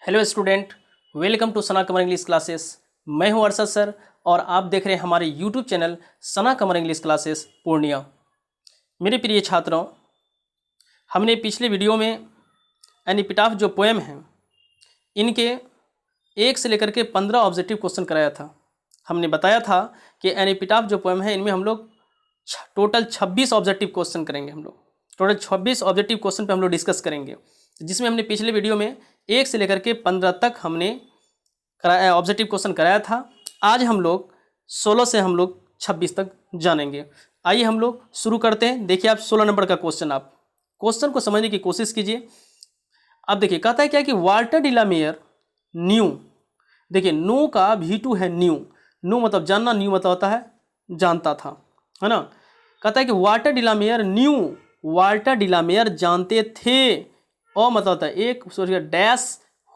Hello student, welcome to Sana Qamar English classes. मैं हूं Arshad sir और आप देख रहे हैं हमारे यूट्यूब चैनल सना कमर इंग्लिश क्लासेस पूर्णिया। मेरे प्रिय छात्रों, हमने पिछले वीडियो में एपिटाफ जो पोएम हैं इनके 1 से लेकर के 15 ऑब्जेक्टिव क्वेश्चन कराया था। हमने बताया था कि एपिटाफ जो पोएम है इनमें हम लोग टोटल 26 ऑब्जेक्टिव क्वेश्चन करेंगे। हम लोग टोटल 26 ऑब्जेक्टिव क्वेश्चन पे हम लोग डिस्कस करेंगे, जिसमें हमने पिछले वीडियो में 1 से लेकर के 15 तक हमने कराया ऑब्जेक्टिव क्वेश्चन कराया था। आज हम लोग 16 से हम लोग 26 तक जानेंगे। आइए हम लोग शुरू करते हैं। देखिए, आप 16 नंबर का क्वेश्चन, आप क्वेश्चन को समझने की कोशिश कीजिए। अब देखिए, कहता है क्या कि वाल्टर डिलामेयर न्यू। देखिए, नो का V2 है न्यू। नो मतलब जानना, न्यू मतलब होता है जानता था, है ना। कहता है कि वाल्टर डिलामेयर न्यू, वाल्टर डिलामेयर जानते थे, और मतलब होता है एक सोचिए dash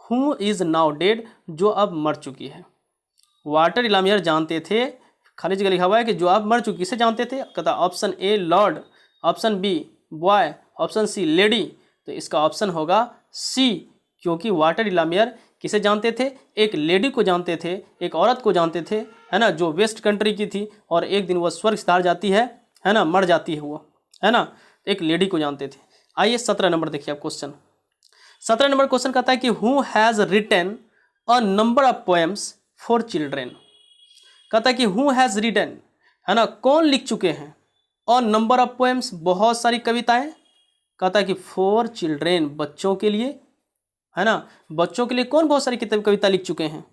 who is now dead, जो अब मर चुकी है। वाल्टर डिलामेयर जानते थे, खाली जगह लिखा हुआ है कि जो अब मर चुकी, किसे जानते थे। कहता option A lord, option B boy, option C lady. तो इसका ऑप्शन होगा सी, क्योंकि वाल्टर डिलामेयर किसे जानते थे, एक लेडी को जानते थे, एक औरत को जानते थे, है ना, जो वेस्ट कंट्री की थी और एक दिन वह स्वर्ग सिधार जाती है ना, मर जाती है वो, है ना। एक लेडी को जानते थे। आइए 17 नंबर देखिए आप क्वेश्चन। 17 नंबर क्वेश्चन कहता है कि who has written a number of poems for children. कहता है कि हु हैज़ रिटन, है ना, कौन लिख चुके हैं, और नंबर ऑफ पोएम्स बहुत सारी कविताएं। कहता है कि फॉर चिल्ड्रेन, बच्चों के लिए, है ना, बच्चों के लिए कौन बहुत सारी कविता लिख चुके हैं,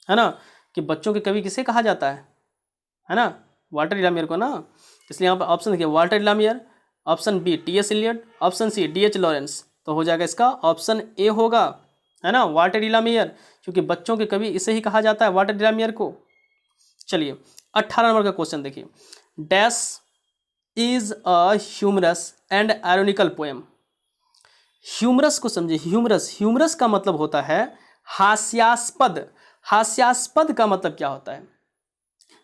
है ना। कि बच्चों के कवि किसे कहा जाता है ना, वाल्टर डिलामेयर को ना। इसलिए यहाँ पर ऑप्शन देखिए Walter de la Mare, option B T.S. Eliot, option C D.H. Lawrence. तो हो जाएगा इसका ऑप्शन ए होगा, है ना, वाल्टर डिलामेयर, क्योंकि बच्चों के कवि इसे ही कहा जाता है, वाल्टर डिलामेयर को। चलिए 18 नंबर का क्वेश्चन देखिए। Dash is a humorous and ironical poem. Humorous को समझिए। ह्यूमरस, ह्यूमरस का मतलब होता है हास्यास्पद। हास्यास्पद का मतलब क्या होता है,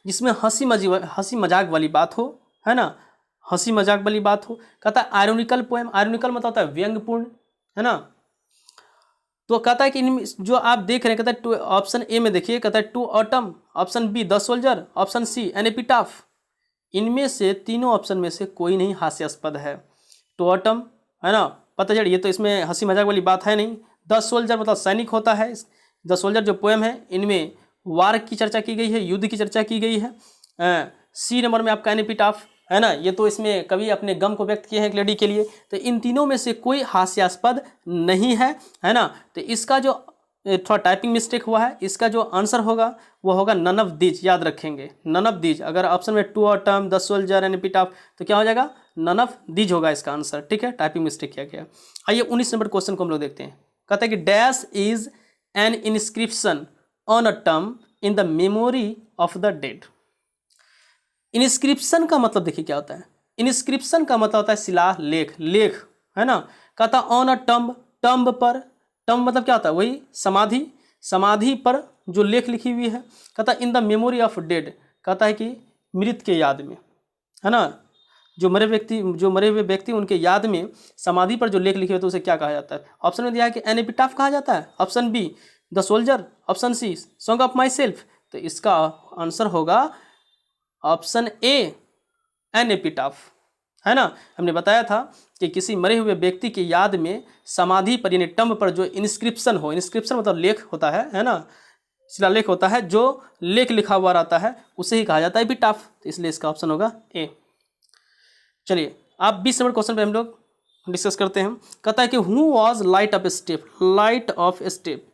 जिसमें हंसी मजाक वाली बात हो, है ना, हंसी मजाक वाली बात हो। कहता है आयरोनिकल पोएम, आयरोनिकल मतलब होता है व्यंग्यपूर्ण, है ना। तो कहता है कि इनमें जो आप देख रहे हैं, कहता है ऑप्शन ए में देखिए, कहता है to autumn, option B the soldier, option C an epitaph. इनमें से तीनों ऑप्शन में से कोई नहीं हास्यास्पद है। टू ऑटम, है ना, पतझड़, ये तो इसमें हंसी मजाक वाली बात है नहीं। द सोल्जर मतलब सैनिक होता है। द सोल्जर जो पोएम है इनमें वार की चर्चा की गई है, युद्ध की चर्चा की गई है। सी नंबर में आपका एन एपिटाफ, है ना, ये तो इसमें कवि अपने गम को व्यक्त किए हैं एक लेडी के लिए। तो इन तीनों में से कोई हास्यास्पद नहीं है ना। तो इसका जो थोड़ा टाइपिंग मिस्टेक हुआ है, इसका जो आंसर होगा वो होगा नन ऑफ दीज। याद रखेंगे, नन ऑफ दीज। अगर ऑप्शन में to autumn, the soldier and epitaph, तो क्या हो जाएगा, नन ऑफ दीज होगा इसका आंसर। ठीक है, टाइपिंग मिस्टेक किया गया। आइए 19 नंबर क्वेश्चन को हम लोग देखते हैं। कहता है कि dash is an inscription on a term in the memory of the dead. Inscription का मतलब देखिए क्या होता है। इंस्क्रिप्शन का मतलब होता है शिला लेख, लेख, है ना। कहता ऑन अ टम्ब, टम्ब पर, टम्ब मतलब क्या होता है, वही समाधि, समाधि पर जो लेख लिखी हुई है। कहता in the memory of dead, कहता है कि मृत के याद में, है ना, जो मरे हुए व्यक्ति उनके याद में समाधि पर जो लेख लिखे हुए तो उसे क्या कहा जाता है। ऑप्शन में दिया है कि एन एपिटाफ कहा जाता है, option B the soldier, option C song of myself. तो इसका आंसर होगा ऑप्शन ए एन एपिटाफ, है ना। हमने बताया था कि किसी मरे हुए व्यक्ति की याद में समाधि पर यानी टम्ब पर जो इंस्क्रिप्शन हो, इंस्क्रिप्शन मतलब लेख होता है ना, शिलालेख होता है, जो लेख लिखा हुआ रहता है उसे ही कहा जाता है एपिटाफ। तो इसलिए इसका ऑप्शन होगा ए। चलिए आप 20 नंबर क्वेश्चन पे हम लोग डिस्कस करते हैं। कहता है कि who was light of step. Light of step,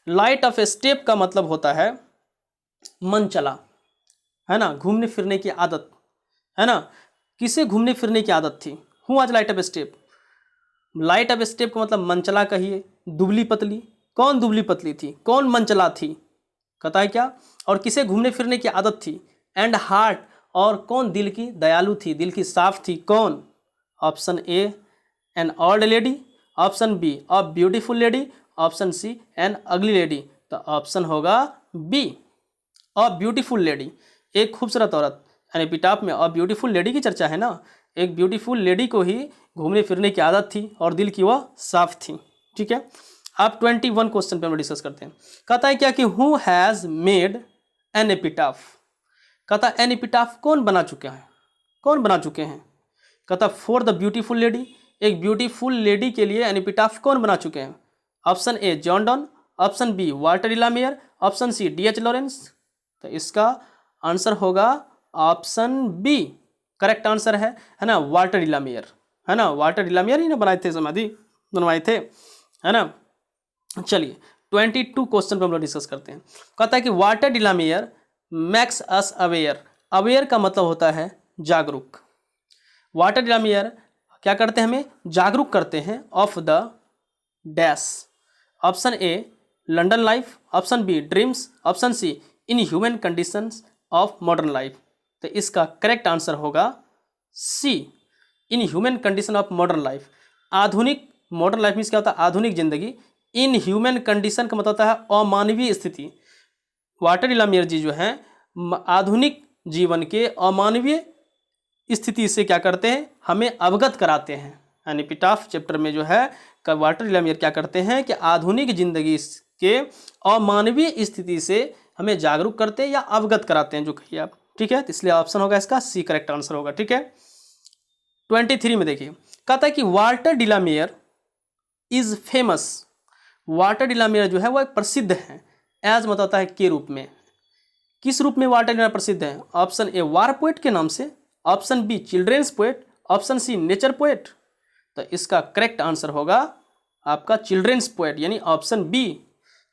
light of step का मतलब होता है मन चला, है ना, घूमने फिरने की आदत, है ना। किसे घूमने फिरने की आदत थी, who was light of step. Light of step का मतलब मनचला कहिए, दुबली पतली। कौन दुबली पतली थी, कौन मनचला थी, कहता है क्या, और किसे घूमने फिरने की आदत थी। एंड हार्ट, और कौन दिल की दयालु थी, दिल की साफ थी, कौन। Option A an old lady, option B a beautiful lady, option C an ugly lady. तो ऑप्शन होगा बी अ ब्यूटीफुल लेडी, एक खूबसूरत औरत। यानी एपिटाफ में अ ब्यूटीफुल लेडी की चर्चा है ना, एक ब्यूटीफुल लेडी को ही घूमने फिरने की आदत थी और दिल की वह साफ थी। ठीक है, आप 21 क्वेश्चन पे हम डिस्कस करते हैं। कहता है क्या कि who has made an epitaph. कहता एन एपिटाफ कौन बना चुके हैं, कौन बना चुके हैं। कहता फॉर द ब्यूटीफुल लेडी, एक ब्यूटीफुल लेडी के लिए एन एपिटाफ कौन बना चुके हैं। Option A John Donne, option B Walter de la Mare, option C D H. Lawrence. तो इसका आंसर होगा ऑप्शन बी, करेक्ट आंसर है ना, वाल्टर डिलामेयर, है ना, वाल्टर डिलामेयर ही ना बनाए थे, समाधि बनवाए थे, है ना। चलिए 22 क्वेश्चन पे हम लोग डिस्कस करते हैं। कहता है कि Walter de la Mare makes us aware. Aware का मतलब होता है जागरूक। वाल्टर डिलामेयर क्या करते हैं, हमें जागरूक करते हैं of the dash. Option A London life, option B dreams, option C in human conditions of modern life. तो इसका करेक्ट आंसर होगा C, in human condition of modern life. आधुनिक, मॉडर्न लाइफ मीन्स क्या होता है, आधुनिक जिंदगी। इन ह्यूमन कंडीशन का मतलब होता है अमानवीय स्थिति। वाल्टर डिलामेयर जी जो हैं आधुनिक जीवन के अमानवीय स्थिति से क्या करते हैं, हमें अवगत कराते हैं। यानी एपिटाफ चैप्टर में जो है वाल्टर डिलामेयर क्या करते हैं कि आधुनिक जिंदगी के अमानवीय स्थिति से हमें जागरूक करते हैं या अवगत कराते हैं, जो कहिए आप, ठीक है। तो इसलिए ऑप्शन होगा इसका सी, करेक्ट आंसर होगा, ठीक है। 23 में देखिए, कहता है कि Walter डिलामेयर is famous. Walter de la Mare जो है वह प्रसिद्ध है, एज मतलब होता है के रूप में। किस रूप में वाल्टर डिलामेयर प्रसिद्ध है। ऑप्शन ए वार पोएट के नाम से, option B children's poet, option C nature poet. तो इसका करेक्ट आंसर होगा आपका चिल्ड्रेंस पोएट, यानी ऑप्शन बी,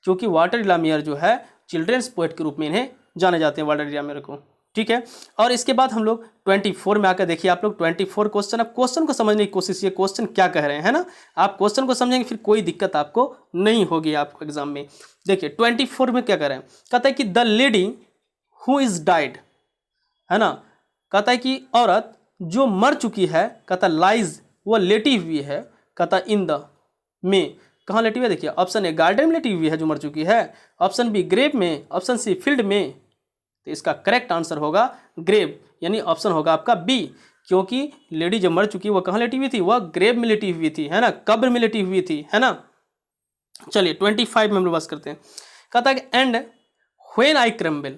क्योंकि वाल्टर डिलामेयर जो है चिल्ड्रेंस पोएट के रूप में इन्हें जाने जाते हैं, वाल्टर डिलामेयर को, ठीक है। और इसके बाद हम लोग 24 में आकर देखिए, आप लोग 24 क्वेश्चन, अब क्वेश्चन को समझने की कोशिश कीजिए, क्वेश्चन क्या कह रहे हैं, है ना। आप क्वेश्चन को समझेंगे फिर कोई दिक्कत आपको नहीं होगी आपको एग्जाम में। देखिए 24 में क्या कह रहे हैं, कहता है कि the lady who is died, है ना। कहता है कि औरत जो मर चुकी है, कहता लाइज, वो लेटी हुई है, कहता इन द में, कहाँ लेटी हुई है, देखिए ऑप्शन ए गार्डन में लेटी हुई है जो मर चुकी है, ऑप्शन बी ग्रेव में, ऑप्शन सी फील्ड में। तो इसका करेक्ट आंसर होगा ग्रेव, यानी ऑप्शन होगा आपका बी, क्योंकि लेडी जब मर चुकी है वो कहाँ लेटी हुई थी, वह ग्रेव में लेटी हुई थी, है ना, कब्र में लेटी हुई थी, है ना। चलिए 25 में हम लोग बात करते हैं। कहता है कि and when I crumble,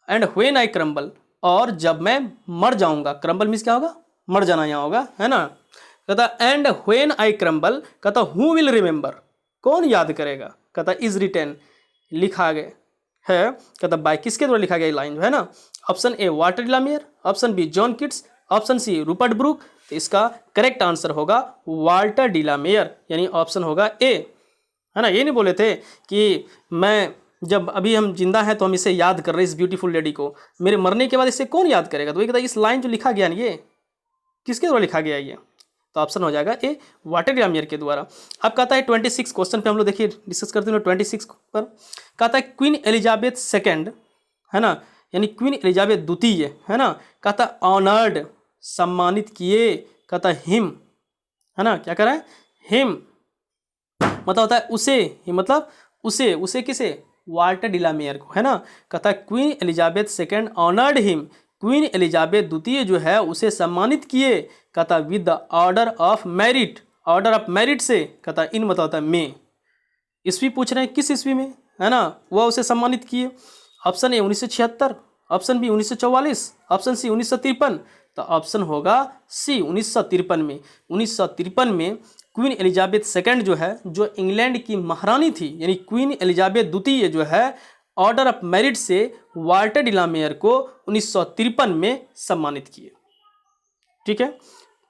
and when I crumble, और जब मैं मर जाऊंगा, क्रम्बल मीन्स क्या होगा, मर जाना यहाँ होगा, है ना। कहता एंड व्हेन आई क्रम्बल, कहता हु विल रिमेंबर, कौन याद करेगा, कहता इज रिटेन, लिखा गया है, कहता बाय, किसके द्वारा लिखा गया लाइन जो है ना। Option A Walter de la Mare, option B John Keats, option C Rupert Brooke. तो इसका करेक्ट आंसर होगा वाल्टर डिलामेयर, यानी ऑप्शन होगा ए, है ना। ये नहीं बोले थे कि मैं जब अभी हम जिंदा हैं तो हम इसे याद कर रहे हैं, इस ब्यूटीफुल लेडी को, मेरे मरने के बाद इसे कौन याद करेगा। तो ये कहता है इस लाइन जो लिखा गया ना, ये किसके द्वारा लिखा गया ये, तो ऑप्शन हो जाएगा ए वाल्टर डिलामेयर के द्वारा। अब कहता है 26 क्वेश्चन पे हम लोग देखिए डिस्कस करते हैं 26 पर। कहता है क्वीन एलिजाबेथ सेकेंड, है ना, यानी क्वीन एलिजाबेथ द्वितीय, है ना, कहता ऑनर्ड, सम्मानित किए, कहता हिम, है ना, क्या कर रहा है, हिम मतलब होता है उसे, मतलब उसे किसे, वाल्टर डिलामेयर को, है ना। कहता है queen Elizabeth second honoured him, queen Elizabeth द्वितीय जो है उसे सम्मानित किए, कहता with the order of merit, order of merit से, कहता इन मतलब होता है में। ईस्वी पूछ रहे हैं किस ईस्वी में, है ना, वह उसे सम्मानित किए। Option A 1976, option B 1944, option C 1953। तो ऑप्शन होगा सी 1953 में। 1953 में क्वीन एलिजाबेथ सेकेंड जो है, जो इंग्लैंड की महारानी थी, यानी क्वीन एलिजाबेथ द्वितीय जो है ऑर्डर ऑफ मेरिट से वाल्टर डिलामेयर को 1953 में सम्मानित किए, ठीक है।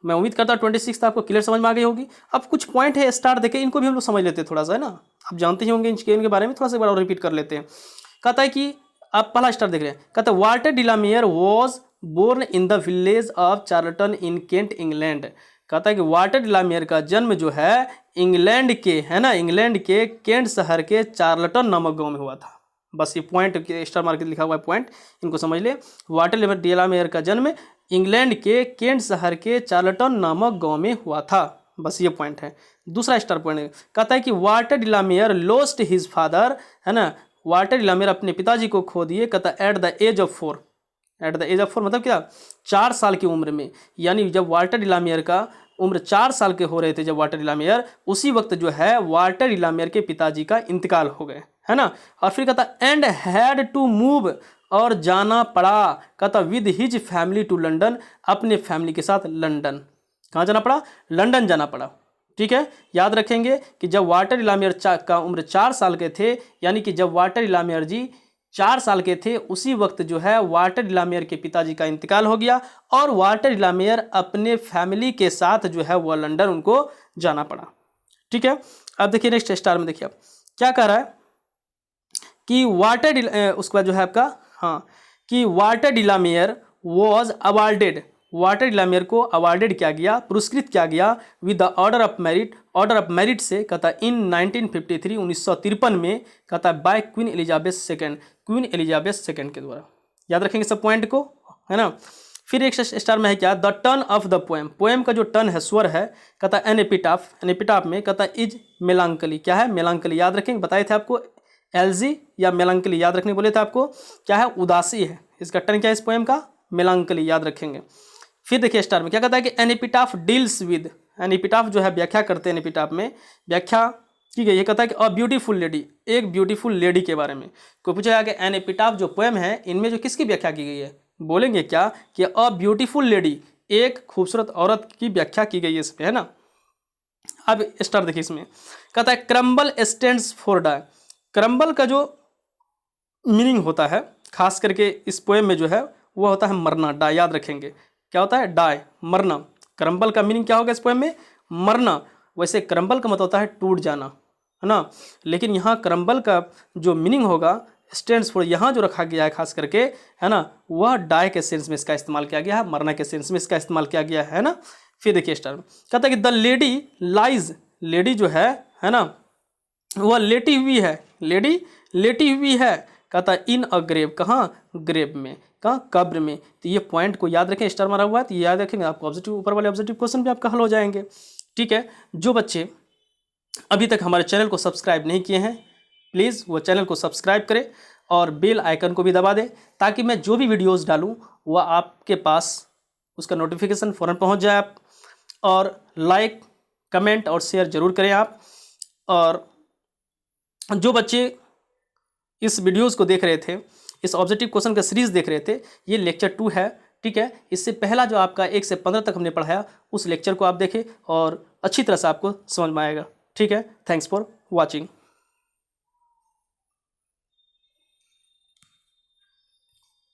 मैं उम्मीद करता हूँ 26 आपको क्लियर समझ में आ गई होगी। अब कुछ पॉइंट है स्टार देखे, इनको भी हम लोग समझ लेते हैं थोड़ा सा, है ना, आप जानते ही होंगे इनके बारे में, थोड़ा सा एक बार और रिपीट कर लेते हैं। कहता है कि आप पहला स्टार देख रहे हैं, कहता है Walter de la Mare was born in the village of Charlton in Kent England. कहता है कि वाल्टर डिलामेयर का जन्म जो है इंग्लैंड के, है ना, इंग्लैंड के केंट शहर के चार्लटन नामक गाँव में हुआ था। बस ये पॉइंट स्टार मार्क लिखा हुआ है पॉइंट, इनको समझ ले। वाल्टर डिलामेयर का जन्म इंग्लैंड के केंट शहर के चार्लटन नामक गांव में हुआ था, बस ये पॉइंट है। दूसरा स्टार पॉइंट कहता है कि वाल्टर डिलामेयर लॉस्ट हिज फादर, है ना, वाल्टर डिलामेयर अपने पिताजी को खो दिए, कहता at the age of 4, at the age of 4 मतलब क्या, 4 साल की उम्र में। यानी जब वाल्टर डिलामेयर का उम्र 4 साल के हो रहे थे जब वाल्टर डिलामेयर, उसी वक्त जो है वाल्टर डिलामेयर के पिताजी का इंतकाल हो गए, है ना। और फिर कहता एंड हैड टू मूव, और जाना पड़ा, कहता with his family to London, अपने फैमिली के साथ लंदन। कहाँ जाना पड़ा? लंदन जाना पड़ा। ठीक है, याद रखेंगे कि जब वाल्टर डिलामेयर का उम्र 4 साल के थे, यानी कि जब वाल्टर डिलामेयर जी 4 साल के थे, उसी वक्त जो है वाल्टर डिलामेयर के पिताजी का इंतकाल हो गया और वाल्टर डिलामेयर अपने फैमिली के साथ जो है वह लंदन उनको जाना पड़ा। ठीक है, अब देखिए नेक्स्ट स्टार में देखिए आप क्या कह रहा है कि उसके बाद जो है आपका कि Walter de la Mare was awarded, Walter de la Mare को अवार्डेड किया गया, पुरस्कृत किया गया with the order of merit, order of merit से, कहता इन 1953 1953 में, कहता by Queen Elizabeth second, Queen Elizabeth second के द्वारा। याद रखेंगे सब पॉइंट को, है ना। फिर एक स्टार में है क्या? The turn off the poem, poem का जो टर्न है, स्वर है, कहता एन एपिटाफ, एन एपिटाफ में कहता इज मेलांकली, क्या है? मेलांकली। याद रखेंगे, बताए थे आपको एलजी या मेलांकली याद रखने बोले थे आपको, क्या है? उदासी है। इसका टर्न क्या है इस पोएम का? मेलांकली, याद रखेंगे। फिर देखिए स्टार में क्या कहता है कि an epitaph deals with, an epitaph जो है व्याख्या करते हैं, एपिटाफ में व्याख्या की गई है, कहता है कि अ ब्यूटीफुल लेडी, एक ब्यूटीफुल लेडी के बारे में। कोई पूछेगा कि एन एपिटाफ जो पोएम है इनमें जो किसकी व्याख्या की गई है, बोलेंगे क्या कि अ ब्यूटीफुल लेडी, एक खूबसूरत औरत की व्याख्या की गई है इसमें, है ना। अब स्टार देखिए इसमें कहता है crumble stands for die, crumble का जो मीनिंग होता है खास करके इस पोएम में जो है वह होता है मरना, डाई। याद रखेंगे क्या होता है? डाई, मरना। क्रम्बल का मीनिंग क्या होगा इस पोएम में? मरना। वैसे क्रम्बल का मतलब होता है टूट जाना, है ना, लेकिन यहाँ क्रम्बल का जो मीनिंग होगा स्टैंड्स फॉर, यहाँ जो रखा गया है खास करके, है ना, वह डाई के सेंस में इसका इस्तेमाल किया गया है, मरना के सेंस में इसका इस्तेमाल किया गया है ना। फिर देखिए स्टार में कहता है कि द लेडी लाइज, लेडी जो है ना, वह लेटी हुई है, लेडी लेटी हुई है, कहता है इन अ ग्रेव, कहाँ? ग्रेव में, कहाँ? कब्र में। तो ये पॉइंट को याद रखें, स्टार मारा हुआ है तो ये याद रखेंगे, आपको ऑब्जेक्टिव ऊपर वाले ऑब्जेक्टिव क्वेश्चन भी आपका हल हो जाएंगे। ठीक है, जो बच्चे अभी तक हमारे चैनल को सब्सक्राइब नहीं किए हैं प्लीज़ वो चैनल को सब्सक्राइब करें और बेल आइकन को भी दबा दें, ताकि मैं जो भी वीडियोज़ डालूँ वह आपके पास उसका नोटिफिकेशन फ़ौरन पहुँच जाए। आप और लाइक कमेंट और शेयर ज़रूर करें आप। और जो बच्चे इस वीडियोस को देख रहे थे, इस ऑब्जेक्टिव क्वेश्चन का सीरीज देख रहे थे, ये लेक्चर 2 है। ठीक है, इससे पहला जो आपका 1 से 15 तक हमने पढ़ाया उस लेक्चर को आप देखें और अच्छी तरह से आपको समझ में आएगा। ठीक है, थैंक्स फॉर वॉचिंग।